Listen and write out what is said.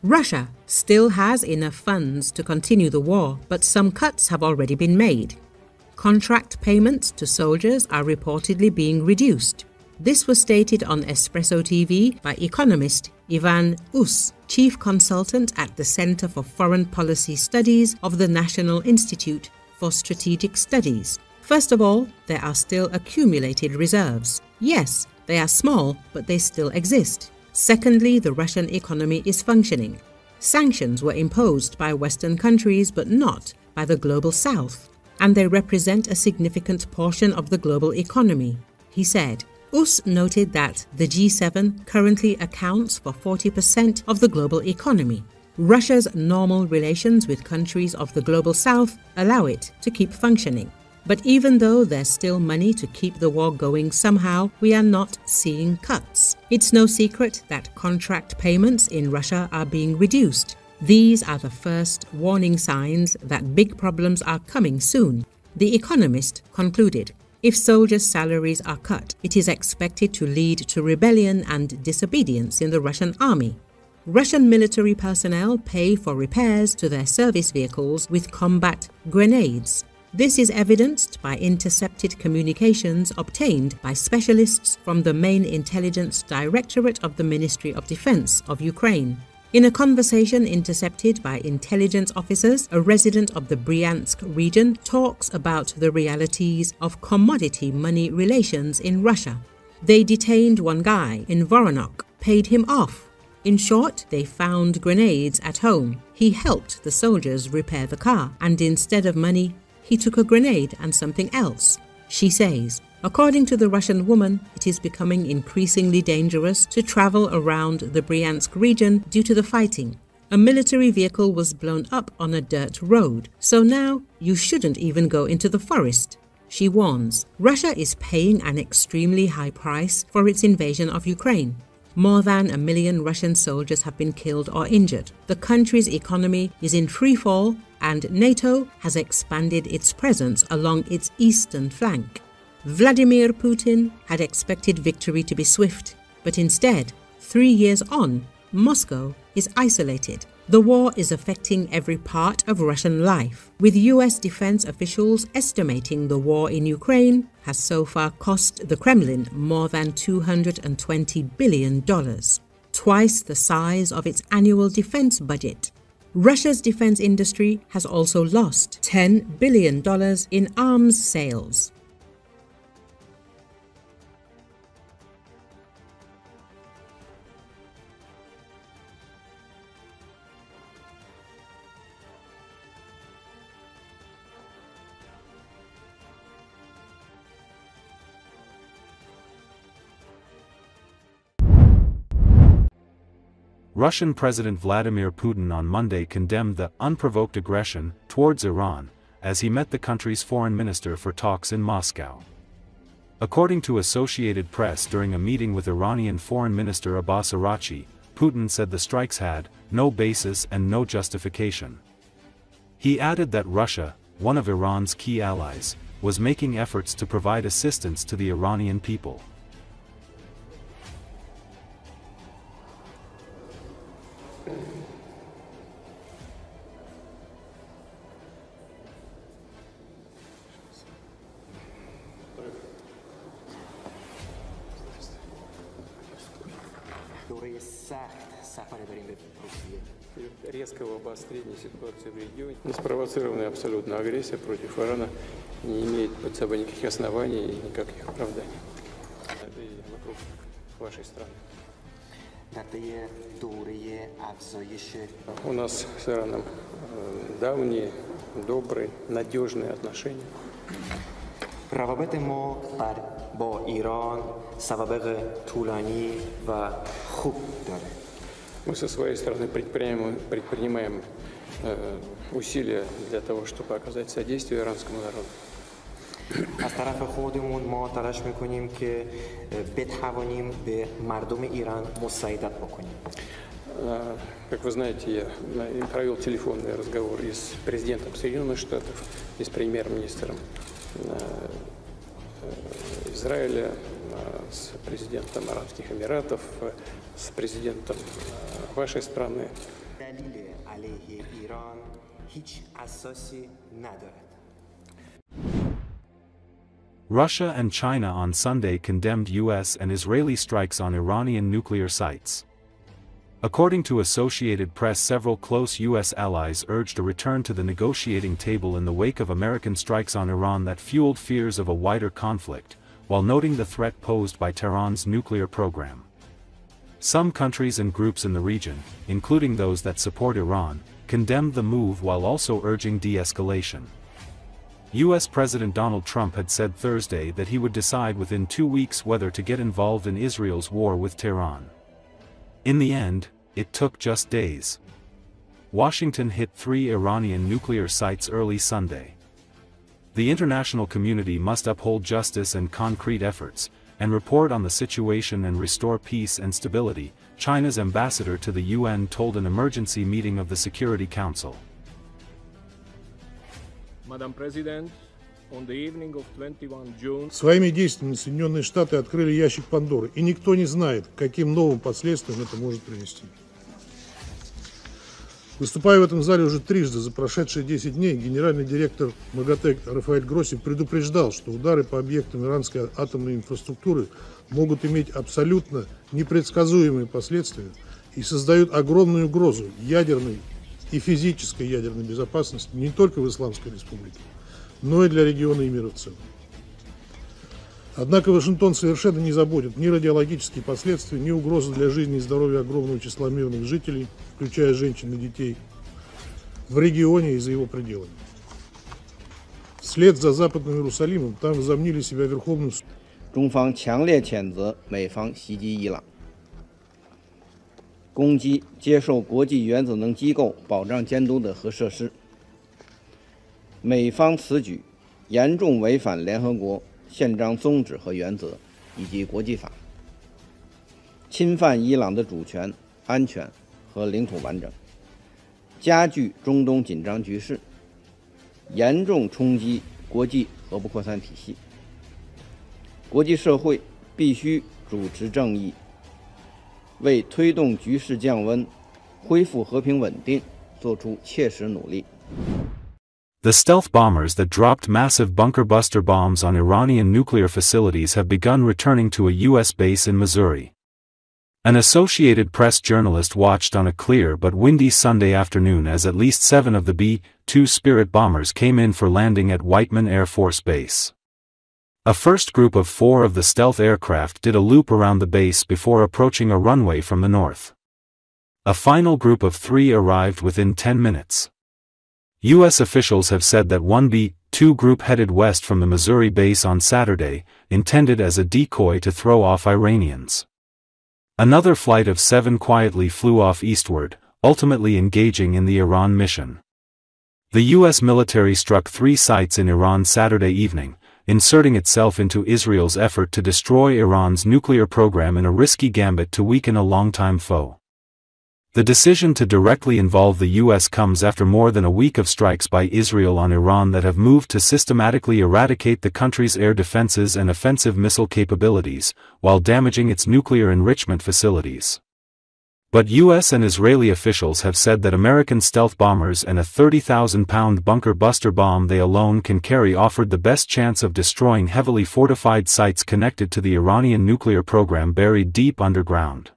Russia still has enough funds to continue the war, but some cuts have already been made. Contract payments to soldiers are reportedly being reduced. This was stated on Espreso TV by economist Ivan Us, chief consultant at the Center for Foreign Policy Studies of the National Institute for Strategic Studies. First of all, there are still accumulated reserves. Yes, they are small, but they still exist. Secondly, the Russian economy is functioning. Sanctions were imposed by Western countries, but not by the global South, and they represent a significant portion of the global economy, he said. Us noted that the G7 currently accounts for 40% of the global economy. Russia's normal relations with countries of the global South allow it to keep functioning. But even though there's still money to keep the war going somehow, we are not seeing cuts. It's no secret that contract payments in Russia are being reduced. These are the first warning signs that big problems are coming soon. The Economist concluded, if soldiers' salaries are cut, it is expected to lead to rebellion and disobedience in the Russian army. Russian military personnel pay for repairs to their service vehicles with combat grenades. This is evidenced by intercepted communications obtained by specialists from the main intelligence directorate of the Ministry of Defense of Ukraine. In a conversation intercepted by intelligence officers, a resident of the Bryansk region talks about the realities of commodity money relations in Russia. They detained one guy in Voronezh, paid him off. In short, they found grenades at home. He helped the soldiers repair the car, and instead of money, he took a grenade and something else, she says. According to the Russian woman, it is becoming increasingly dangerous to travel around the Bryansk region due to the fighting. A military vehicle was blown up on a dirt road, so now you shouldn't even go into the forest, she warns. Russia is paying an extremely high price for its invasion of Ukraine. More than 1 million Russian soldiers have been killed or injured. The country's economy is in free fall, and NATO has expanded its presence along its eastern flank. Vladimir Putin had expected victory to be swift, but instead, 3 years on, Moscow is isolated. The war is affecting every part of Russian life, with US defense officials estimating the war in Ukraine has so far cost the Kremlin more than $220 billion, twice the size of its annual defense budget. Russia's defense industry has also lost $10 billion in arms sales. Russian President Vladimir Putin on Monday condemned the unprovoked aggression towards Iran as he met the country's foreign minister for talks in Moscow. According to Associated Press, during a meeting with Iranian Foreign Minister Abbas Araghchi, Putin said the strikes had no basis and no justification. He added that Russia, one of Iran's key allies, was making efforts to provide assistance to the Iranian people. Резкого обострения ситуации в регионе, неспровоцированная абсолютно агрессия против Ирана не имеет под собой никаких оснований и никаких оправданий. Это и вокруг вашей страны. У нас с Ираном давние, добрые, надежные отношения. روابط ما با ایران سوابق طولانی و خوب داره. Мы со своей стороны предпринимаем усилия для того, чтобы оказать содействие иранскому народу. از طرف خودمون ما تلاش میکنیم که بتوانیم به مردم ایران مساعدت بکنیم. Как вы знаете, я провел телефонный разговор и с президентом Соединенных Штатов, и с премьер-министром Израиля, с президентом Арабских Эмиратов, с президентом вашей страны. دلیل علیه ایران هیچ اساسی ندارد. Russia and China on Sunday condemned U.S. and Israeli strikes on Iranian nuclear sites. According to Associated Press, several close U.S. allies urged a return to the negotiating table in the wake of American strikes on Iran that fueled fears of a wider conflict, while noting the threat posed by Tehran's nuclear program. Some countries and groups in the region, including those that support Iran, condemned the move while also urging de-escalation. U.S. President Donald Trump had said Thursday that he would decide within 2 weeks whether to get involved in Israel's war with Tehran. In the end, it took just days. Washington hit 3 Iranian nuclear sites early Sunday. The international community must uphold justice and concrete efforts, and report on the situation and restore peace and stability, China's ambassador to the UN told an emergency meeting of the Security Council. Madam President, on the evening of 21 June, Своими действиями Соединенные Штаты открыли ящик Пандоры, и никто не знает, каким новым последствиям это может привести. Выступая в этом зале уже трижды за прошедшие 10 дней, генеральный директор МАГАТЭ Рафаэль Гросси предупреждал, что удары по объектам иранской атомной инфраструктуры могут иметь абсолютно непредсказуемые последствия и создают огромную угрозу ядерной и физической ядерной безопасности не только в Исламской Республике, но и для региона и мира в целом. Однако Вашингтон совершенно не заботит ни радиологические последствия, ни угрозы для жизни и здоровья огромного числа мирных жителей, включая женщин и детей, в регионе и за его пределами. Вслед за Западным Иерусалимом там возомнили себя верховным судом. 中方强烈谴责美方袭击伊朗，攻击接受国际原子能机构保障监督的核设施。美方此举严重违反联合国宪章宗旨和原则以及国际法，侵犯伊朗的主权、安全和领土完整，加剧中东紧张局势，严重冲击国际核不扩散体系。国际社会必须主持正义，为推动局势降温、恢复和平稳定做出切实努力。 The stealth bombers that dropped massive bunker buster bombs on Iranian nuclear facilities have begun returning to a U.S. base in Missouri. An Associated Press journalist watched on a clear but windy Sunday afternoon as at least 7 of the B-2 Spirit bombers came in for landing at Whiteman Air Force Base. A first group of 4 of the stealth aircraft did a loop around the base before approaching a runway from the north. A final group of 3 arrived within 10 minutes. U.S. officials have said that one B-2 group headed west from the Missouri base on Saturday, intended as a decoy to throw off Iranians. Another flight of 7 quietly flew off eastward, ultimately engaging in the Iran mission. The U.S. military struck 3 sites in Iran Saturday evening, inserting itself into Israel's effort to destroy Iran's nuclear program in a risky gambit to weaken a longtime foe. The decision to directly involve the U.S. comes after more than a week of strikes by Israel on Iran that have moved to systematically eradicate the country's air defenses and offensive missile capabilities, while damaging its nuclear enrichment facilities. But U.S. and Israeli officials have said that American stealth bombers and a 30,000-pound bunker buster bomb they alone can carry offered the best chance of destroying heavily fortified sites connected to the Iranian nuclear program buried deep underground.